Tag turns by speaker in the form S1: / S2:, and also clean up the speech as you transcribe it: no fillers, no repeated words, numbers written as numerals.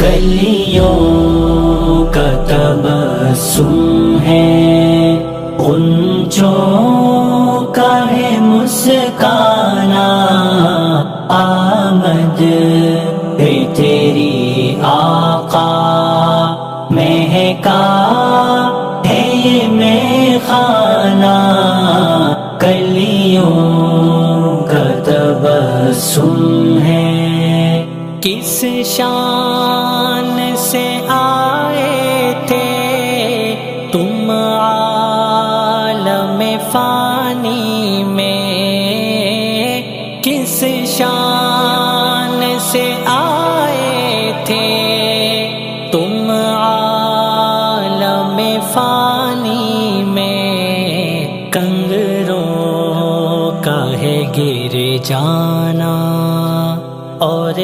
S1: کلیوں کا تبسم ہے، غنچوں کا ہے مسکانہ، آمد ہے تیری آقا، مہکا ہے یہ میخانہ، کلیوں کا تبسم ہے۔ کس شان سے آئے تھے تم عالم فانی میں، کس شان سے آئے تھے تم عالم فانی میں، کنگروں کا ہے گر جانا اور